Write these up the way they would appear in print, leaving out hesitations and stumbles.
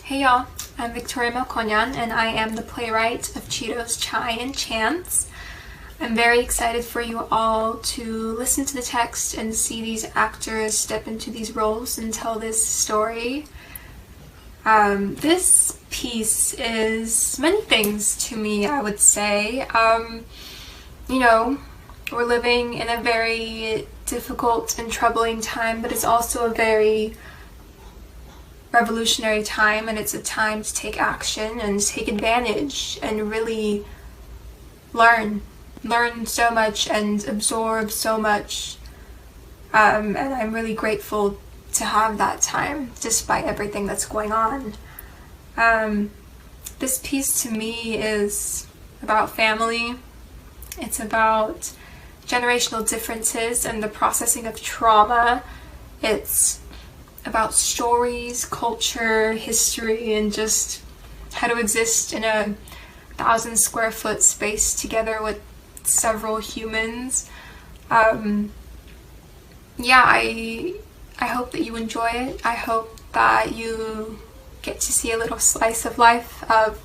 Hey y'all, I'm Victoria Melkonyan and I am the playwright of Cheetos, Chai, and Chance. I'm very excited for you all to listen to the text and see these actors step into these roles and tell this story. This piece is many things to me, I would say. We're living in a very difficult and troubling time, but it's also a very revolutionary time, and it's a time to take action and take advantage and really learn so much and absorb so much, and I'm really grateful to have that time despite everything that's going on. This piece to me is about family. It's about generational differences and the processing of trauma. It's about stories, culture, history, and just how to exist in a 1,000 square foot space together with several humans. I hope that you enjoy it. I hope that you get to see a little slice of life of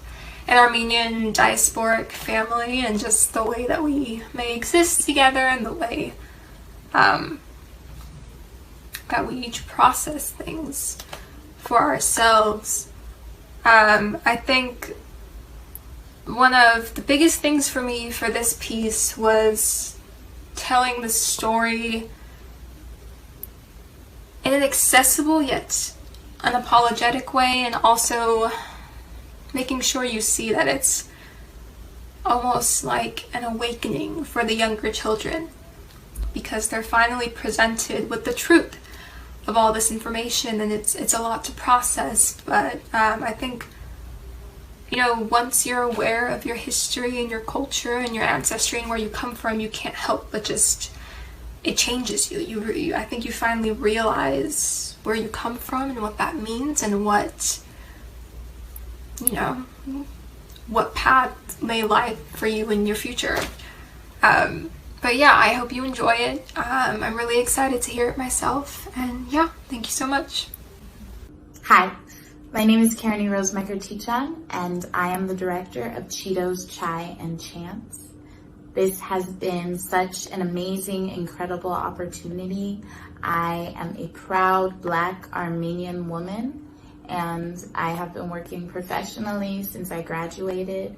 an Armenian diasporic family and just the way that we may exist together and the way that we each process things for ourselves. I think one of the biggest things for me for this piece was telling the story in an accessible yet unapologetic way, and also making sure you see that it's almost like an awakening for the younger children, because they're finally presented with the truth of all this information, and it's a lot to process. But I think, once you're aware of your history and your culture and your ancestry and where you come from, you can't help but just, it changes you. I think you finally realize where you come from and what that means and what path may lie for you in your future. But yeah, I hope you enjoy it. I'm really excited to hear it myself, and yeah, thank you so much. Hi, my name is Karani Rosemaker-Tichon, and I am the director of Cheetos, Chai, and Chance. This has been such an amazing, incredible opportunity. I am a proud Black Armenian woman, and I have been working professionally since I graduated,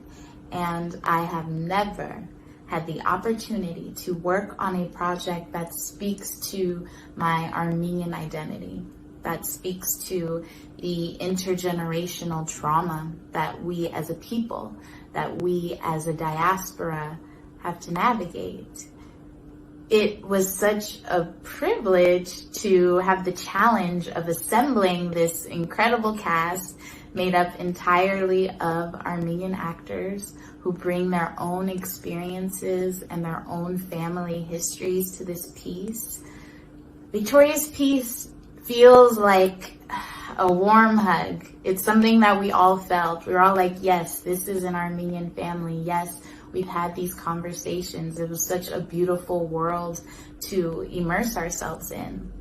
and I have never had the opportunity to work on a project that speaks to my Armenian identity, that speaks to the intergenerational trauma that we as a people, that we as a diaspora have to navigate. It was such a privilege to have the challenge of assembling this incredible cast made up entirely of Armenian actors who bring their own experiences and their own family histories to this piece. Victoria's piece feels like a warm hug. It's something that we all felt. We were all like, yes, this is an Armenian family. Yes, we've had these conversations. It was such a beautiful world to immerse ourselves in.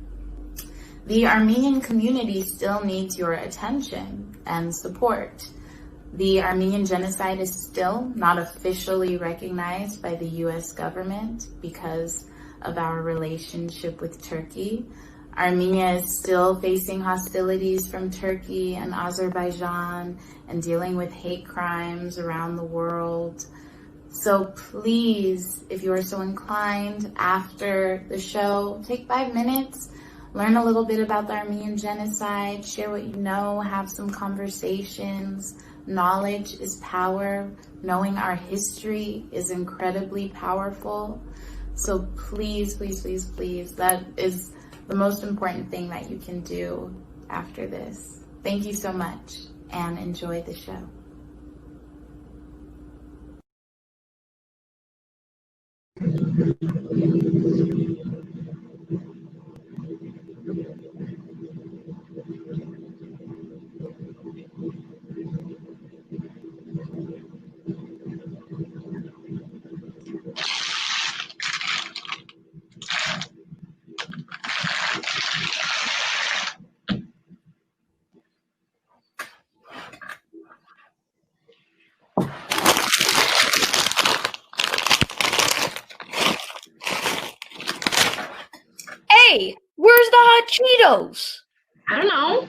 The Armenian community still needs your attention and support. The Armenian genocide is still not officially recognized by the US government because of our relationship with Turkey. Armenia is still facing hostilities from Turkey and Azerbaijan and dealing with hate crimes around the world. So please, if you are so inclined, after the show, take 5 minutes, learn a little bit about the Armenian genocide, share what you know, have some conversations. Knowledge is power. Knowing our history is incredibly powerful. So please, please, please, please, that is the most important thing that you can do after this. Thank you so much, and enjoy the show. where's the hot Cheetos? I don't know.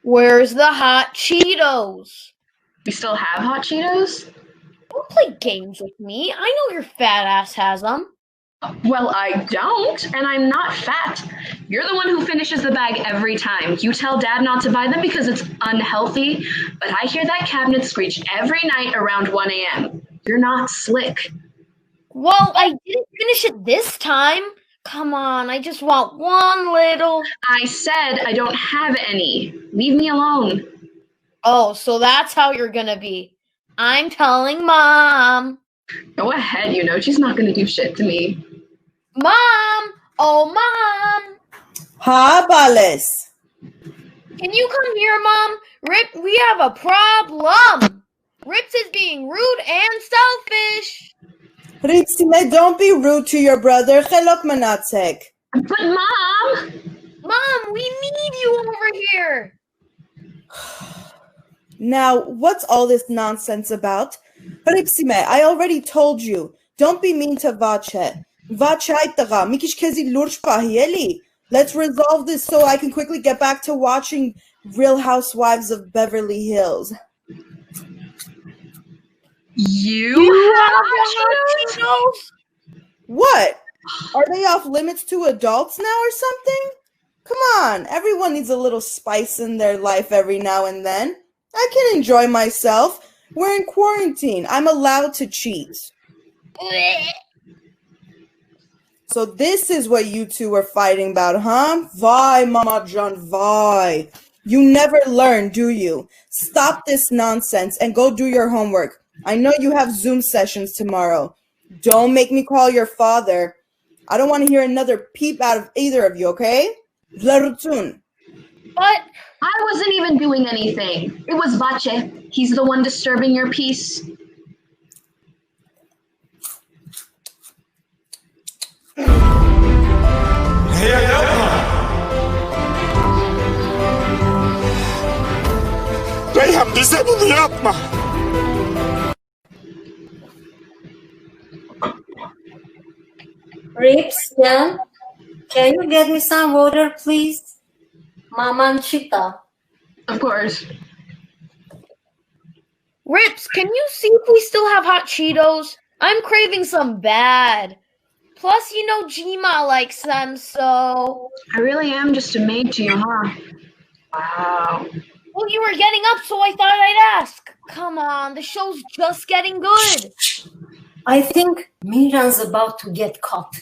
Where's the hot Cheetos? We still have hot Cheetos? Don't play games with me. I know your fat ass has them. Well, I don't, and I'm not fat. You're the one who finishes the bag every time. You tell Dad not to buy them because it's unhealthy, but I hear that cabinet screech every night around 1 a.m. You're not slick. Well, I didn't finish it this time. Come on, I just want one little... I said I don't have any. Leave me alone. Oh, so that's how you're gonna be. I'm telling Mom. Go ahead, you know she's not gonna do shit to me. Mom! Oh, Mom! Ha, Bales. Can you come here, Mom? Rip, we have a problem. Rips is being rude and selfish. Ripsime, don't be rude to your brother. Chelok manatzek. But Mom! Mom, we need you over here. Now, what's all this nonsense about? Ripsime, I already told you. Don't be mean to Vache. Vache aitaga, mikish kezi lurch pahieli. Let's resolve this so I can quickly get back to watching Real Housewives of Beverly Hills. You have hot Cheetos? What? Are they off limits to adults now or something? Come on, everyone needs a little spice in their life every now and then. I can enjoy myself. We're in quarantine. I'm allowed to cheat. So this is what you two are fighting about, huh? Why, Mama John, why? You never learn, do you? Stop this nonsense and go do your homework. I know you have Zoom sessions tomorrow. Don't make me call your father. I don't want to hear another peep out of either of you, okay? Zlarutun. But I wasn't even doing anything. It was Vache. He's the one disturbing your peace. Reyhan bize bunu yapma. Rips, Jan, can you get me some water, please? Mama Chita. Of course. Rips, can you see if we still have hot Cheetos? I'm craving some bad. Plus, you know Jima likes them, so... I really am just a maid to you, huh? Wow. Well, you were getting up, so I thought I'd ask. Come on, the show's just getting good. I think Miran's about to get caught.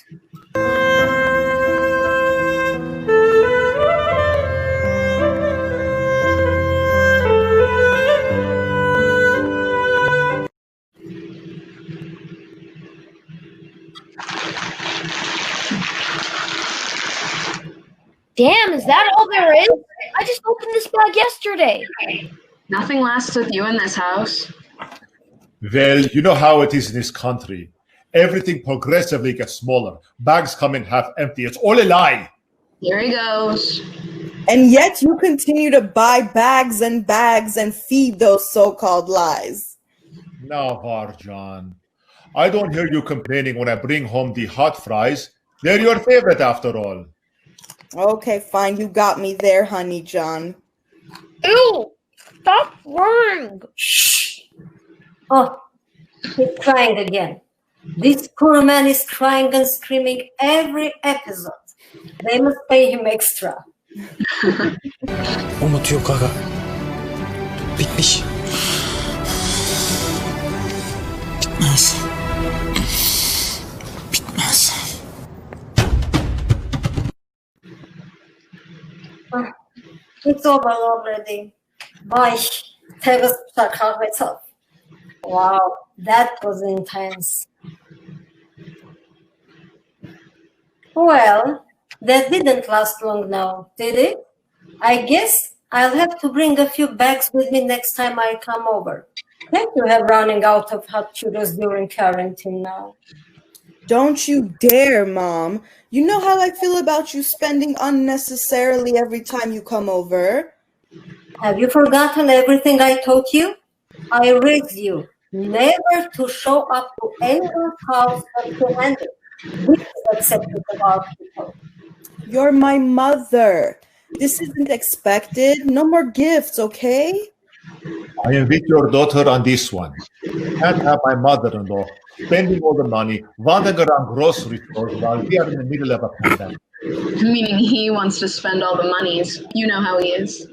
Damn, is that all there is? I just opened this bag yesterday. Nothing lasts with you in this house. Well, you know how it is in this country. Everything progressively gets smaller. Bags come in half empty. It's all a lie. Here he goes. And yet you continue to buy bags and feed those so-called lies. Now, Varjan, I don't hear you complaining when I bring home the hot fries. They're your favorite after all. Okay, fine. You got me there, honey John. Ew! Stop worrying! Shh! Oh, he's crying again. This poor man is crying and screaming every episode. They must pay him extra. Umut yok aga. Bitmiş. Bitmez. Bitmez. It's over already. Vay, tebrik kahve. Wow, that was intense. Well, that didn't last long now, did it? I guess I'll have to bring a few bags with me next time I come over. Can't you have running out of hot Cheetos during quarantine now? Don't you dare, Mom. You know how I feel about you spending unnecessarily every time you come over. Have you forgotten everything I taught you? I raised you never to show up to anyone's house empty-handed. This is accepted of our people. You're my mother. This isn't expected. No more gifts, okay? I am with your daughter on this one. Can't have my mother-in-law spending all the money, wandering around grocery stores while we are in the middle of a pandemic. Meaning he wants to spend all the monies. You know how he is.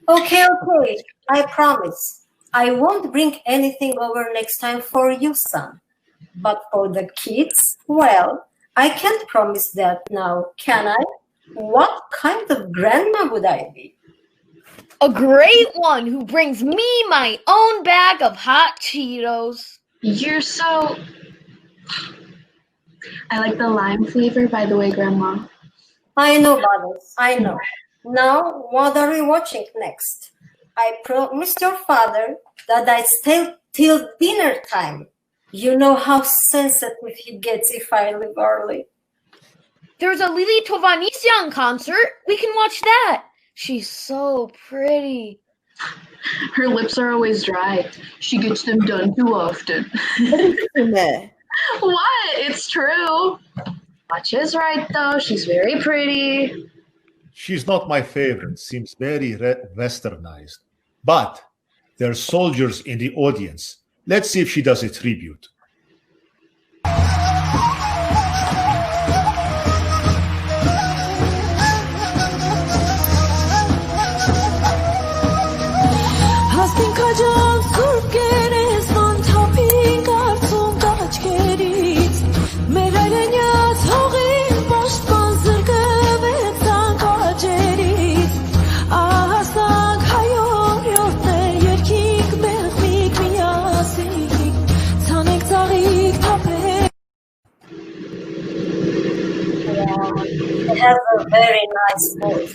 Okay. I promise. I won't bring anything over next time for you, son. But for the kids, well, I can't promise that now, can I? What kind of grandma would I be? A great one who brings me my own bag of hot Cheetos. You're so... I like the lime flavor, by the way, Grandma. I know, brothers, I know. Now, what are we watching next? I promised your father that I'd stay till dinner time. You know how sensitive he gets if I leave early. There's a Lily Tovanisyan concert. We can watch that. She's so pretty. Her lips are always dry. She gets them done too often. What? It's true. Watch is right, though. She's very pretty. She's not my favorite. Seems very westernized. But there's soldiers in the audience. Let's see if she does a tribute. It has a very nice voice.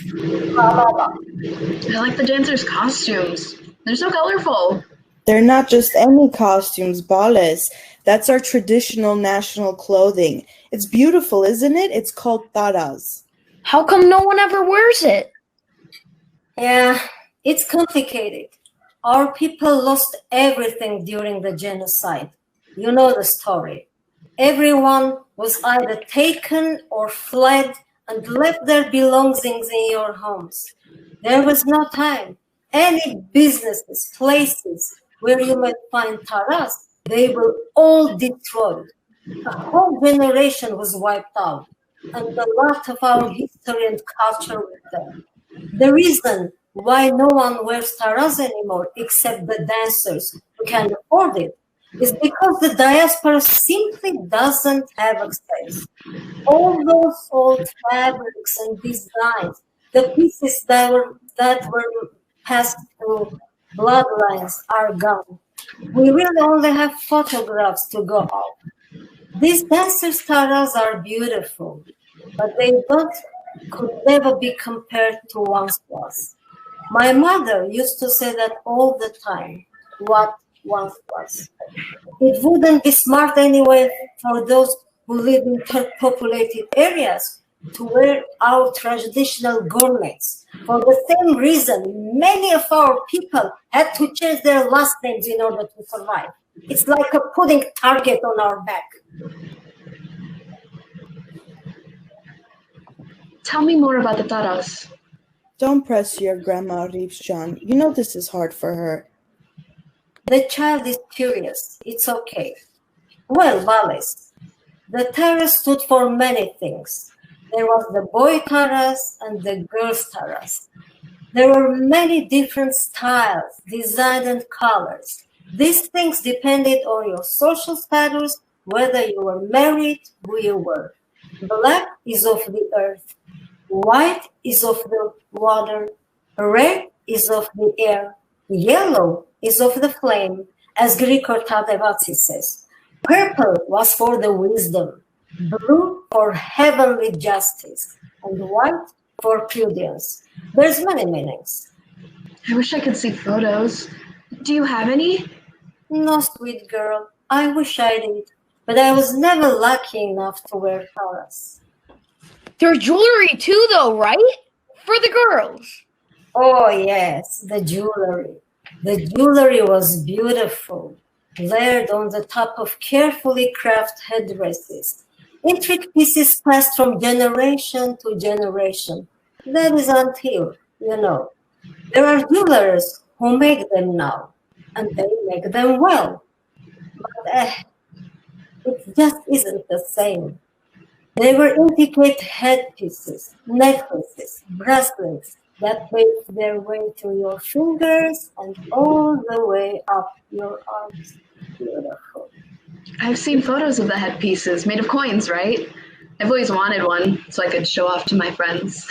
I like the dancers' costumes. They're so colorful. They're not just any costumes, Bales. That's our traditional national clothing. It's beautiful, isn't it? It's called taras. How come no one ever wears it? Yeah, it's complicated. Our people lost everything during the genocide. You know the story. Everyone was either taken or fled and left their belongings in your homes. There was no time. Any businesses, places where you might find taras, they were all destroyed. A whole generation was wiped out, and a lot of our history and culture with them. The reason why no one wears taras anymore except the dancers who can afford it is because the diaspora simply doesn't have access. All those old fabrics and designs, the pieces that were passed through bloodlines are gone. We really only have photographs to go off. These dancers' taras are beautiful, but they could never be compared to once was. My mother used to say that all the time, what once was. It wouldn't be smart anyway for those who live in populated areas to wear our traditional garments. For the same reason, many of our people had to change their last names in order to survive. It's like a putting target on our back. Tell me more about the taras. Don't press your grandma, Ripsjan. You know this is hard for her. The child is curious. It's okay. Well, Bales, the taras stood for many things. There was the boy taras and the girls taras. There were many different styles, designs, and colors. These things depended on your social status, whether you were married, who you were. Black is of the earth. White is of the water. Red is of the air. Yellow is of the flame, as Grigor Tadevatsi says. Purple was for the wisdom, blue for heavenly justice, and white for prudence. There's many meanings. I wish I could see photos. Do you have any? No, sweet girl, I wish I did, but I was never lucky enough to wear taras. There's jewelry too, though, right? For the girls. Oh, yes, the jewelry. The jewelry was beautiful, layered on the top of carefully crafted headdresses. Intricate pieces passed from generation to generation. That is until, there are jewelers who make them now, and they make them well. But it just isn't the same. They were intricate headpieces, necklaces, bracelets that made their way to your fingers and all the way up your arms. Beautiful. I've seen photos of the headpieces made of coins, right? I've always wanted one so I could show off to my friends.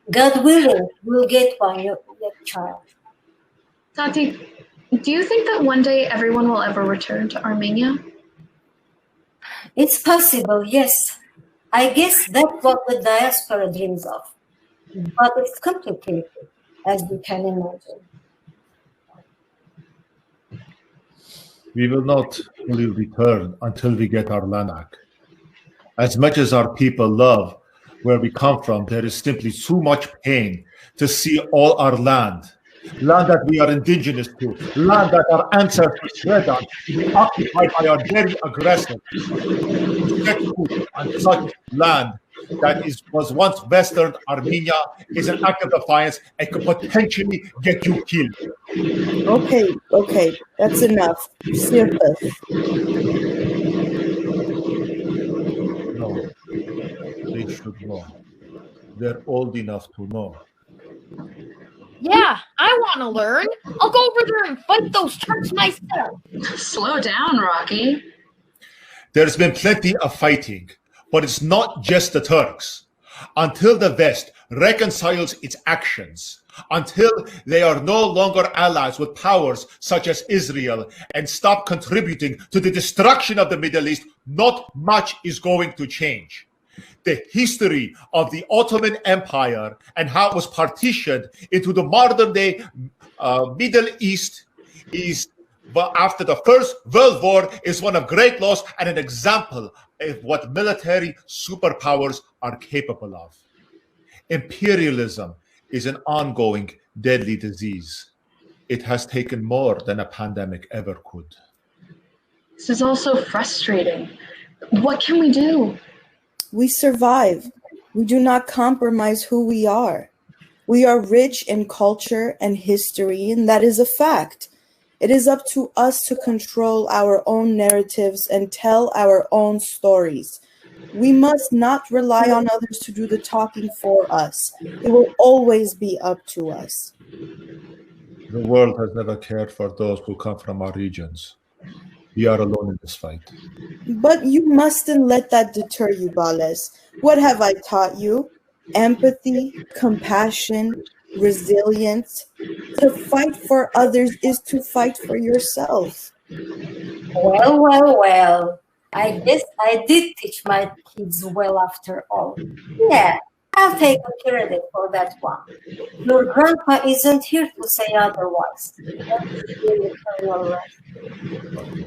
God willing, we'll get one, your child. Tati, do you think that one day everyone will ever return to Armenia? It's possible, yes. I guess that's what the diaspora dreams of. But it's complicated, as you can imagine. We will not fully return until we get our land back. As much as our people love where we come from, there is simply too much pain to see all our land that we are indigenous to, land that our ancestors tread on, be occupied by our very aggressive. Set foot on such land that was once Western Armenia is an act of defiance and could potentially get you killed. Okay, that's enough. Surface. No, they should know. They're old enough to know. Yeah, I want to learn. I'll go over there and fight those Turks myself. Slow down, Rocky. There's been plenty of fighting, but it's not just the Turks. Until the West reconciles its actions, until they are no longer allies with powers such as Israel and stop contributing to the destruction of the Middle East, not much is going to change. The history of the Ottoman Empire and how it was partitioned into the modern day Middle East is, after the First World War, is one of great loss and an example of what military superpowers are capable of. Imperialism is an ongoing deadly disease. It has taken more than a pandemic ever could. This is also frustrating. What can we do? We survive. We do not compromise who we are. We are rich in culture and history, and that is a fact. It is up to us to control our own narratives and tell our own stories. We must not rely on others to do the talking for us. It will always be up to us. The world has never cared for those who come from our regions. We are alone in this fight. But you mustn't let that deter you, Bales. What have I taught you? Empathy, compassion, resilience. To fight for others is to fight for yourself. Well. I guess I did teach my kids well after all. Yeah, I'll take credit for that one. Your grandpa isn't here to say otherwise.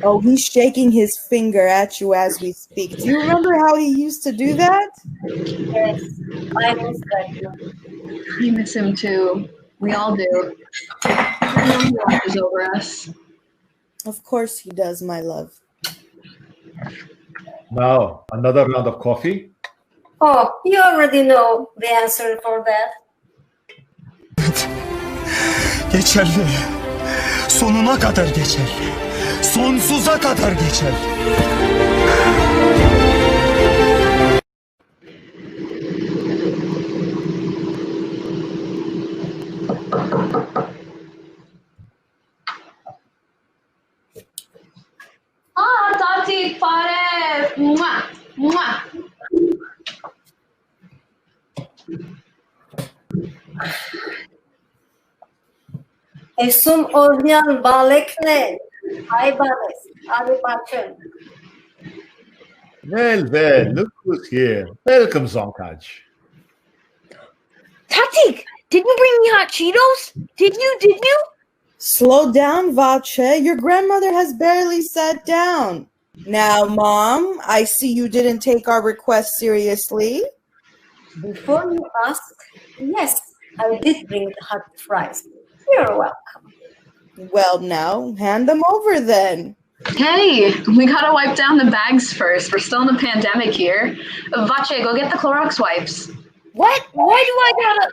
Oh, he's shaking his finger at you as we speak. Do you remember how he used to do that? Yes, I miss that. You miss him too. We all do. He watches over us. Of course he does, my love. Now, another round of coffee. Oh, you already know the answer for that. Geçerli. Sonuna kadar geçerli. Sonsuza kadar geçerli. Tati, pare! Mwah! Mwah! Esum Oryan Balekne. Hi, Bales. Abi Bakın. Well, look who's here. Welcome, Zonkaj. Tatik, did you bring me hot Cheetos? Did you? Slow down, Vache. Your grandmother has barely sat down. Now, Mom, I see you didn't take our request seriously. Before you ask, yes, I did bring the hot fries. You're welcome. Well, now, hand them over then. Hey, we gotta wipe down the bags first. We're still in the pandemic here. Vache, go get the Clorox wipes. What? Why do I gotta?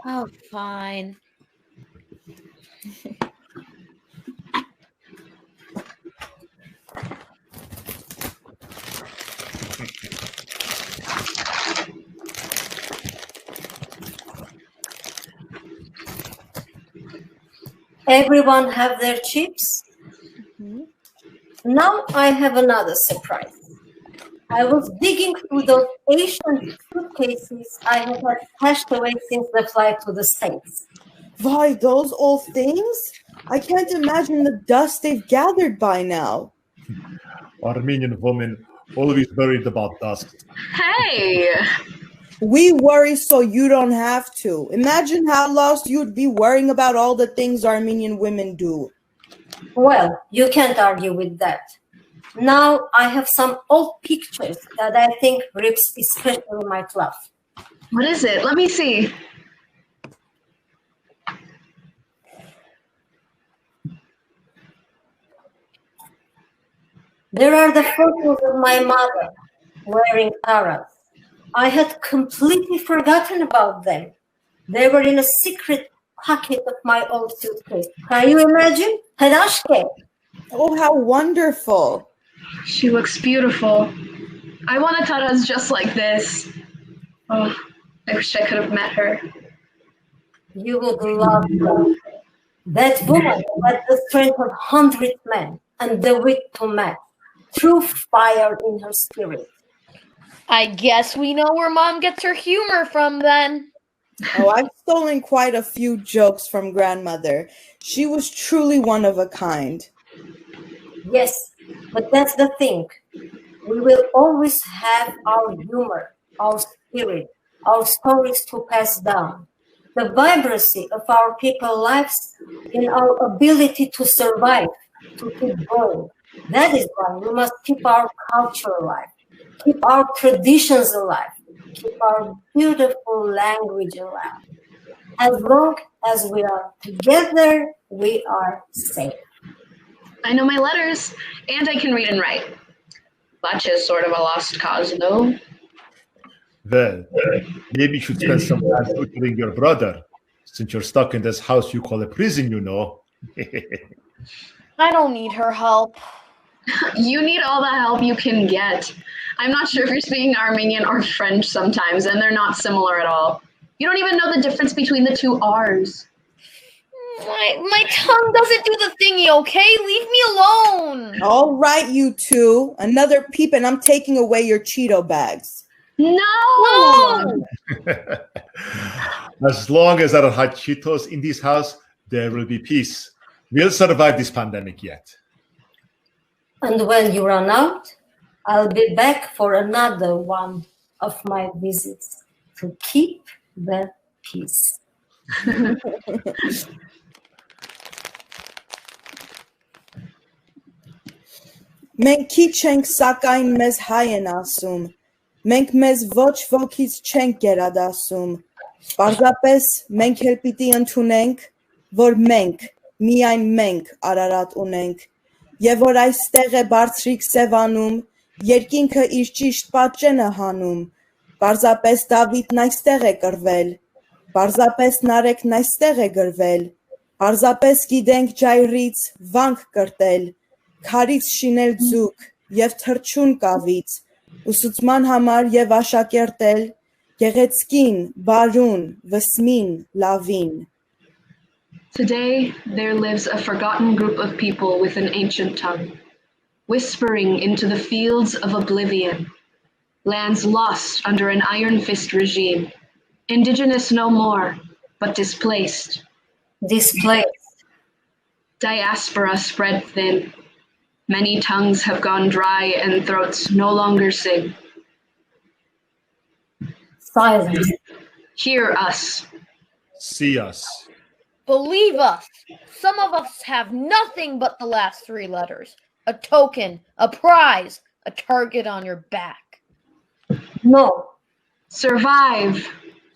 Oh, fine. Everyone have their chips? Now I have another surprise. I was digging through those ancient suitcases I have had stashed away since the flight to the States. Why, those old things? I can't imagine the dust they've gathered by now. Armenian women always worried about dust. Hey! We worry so you don't have to. Imagine how lost you'd be worrying about all the things Armenian women do. Well, you can't argue with that. Now I have some old pictures that I think rips especially my cloth. What is it? Let me see. There are the photos of my mother wearing taras. I had completely forgotten about them. They were in a secret pocket of my old suitcase. Can you imagine? Tadashke. Oh, how wonderful. She looks beautiful. I want a taras just like this. Oh, I wish I could have met her. You would love her. That woman had the strength of 100 men and the wit to match. True fire in her spirit. I guess we know where Mom gets her humor from then. Oh, I've stolen quite a few jokes from grandmother. She was truly one of a kind. Yes, but that's the thing. We will always have our humor, our spirit, our stories to pass down. The vibrancy of our people's lives in our ability to survive, to keep going. That is why we must keep our culture alive, keep our traditions alive, keep our beautiful language alive. As long as we are together, we are safe. I know my letters, and I can read and write. Vache is sort of a lost cause, though. Well, maybe you should spend some time tutoring your brother, since you're stuck in this house you call a prison, you know. I don't need her help. You need all the help you can get. I'm not sure if you're speaking Armenian or French sometimes, and they're not similar at all. You don't even know the difference between the two R's. My tongue doesn't do the thingy, okay? Leave me alone. All right, you two. Another peep and I'm taking away your Cheeto bags. No! As long as there are hot Cheetos in this house, there will be peace. We'll survive this pandemic yet. And when you run out, I'll be back for another one of my visits to keep the peace. Մենք քիչ ենք, սակայն մեզ հայ են ասում։ Մենք մեզ ոչ ոքից չենք գերադասում։ Պարզապես մենք էլ պիտի ընդունենք, որ մենք, միայն մենք Արարատ ունենք, եւ որ այստեղ է բարձրիկ Սևանում, երկինքը իր ճիշտ պատճենը հանում։ Պարզապես Դավիթն այստեղ է կռվել, պարզապես Նարեկն այստեղ է գրվել, պարզապես գիտենք ջայրից վանք կրտել, քարից շինել ձուկ եւ թրջուն կավից, ուսուցման համար եւ աշակերտել, գեղեցկին, բարուն, վսմին, լավին։ Today, there lives a forgotten group of people with an ancient tongue, whispering into the fields of oblivion, lands lost under an iron fist regime, indigenous no more, but displaced. Displaced. Diaspora spread thin. Many tongues have gone dry and throats no longer sing. Silence. Hear us. See us. Believe us. Some of us have nothing but the last three letters. A token, a prize, a target on your back. No. Survive.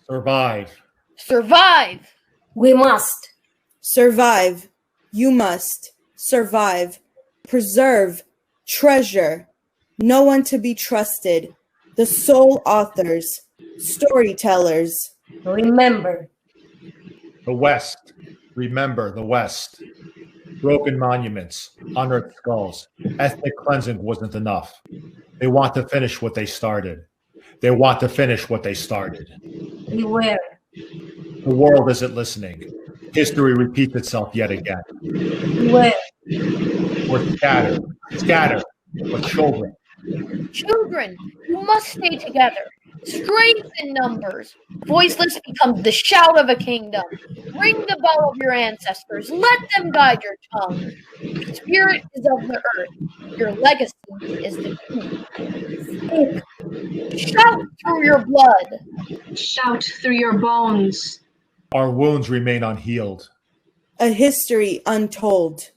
Survive. Survive. We must. Survive. You must. Survive. preserve, treasure, no one to be trusted, the sole authors, storytellers. Remember. The West. Remember the West. Broken monuments, unearthed skulls. Ethnic cleansing wasn't enough. They want to finish what they started. They want to finish what they started. Beware. The world isn't listening. History repeats itself yet again. Beware. We're scattered. Scattered. But children. Children, you must stay together. Strength in numbers. Voiceless becomes the shout of a kingdom. Ring the bell of your ancestors. Let them guide your tongue. Your spirit is of the earth. Your legacy is the king. Shout through your blood. Shout through your bones. Our wounds remain unhealed. A history untold.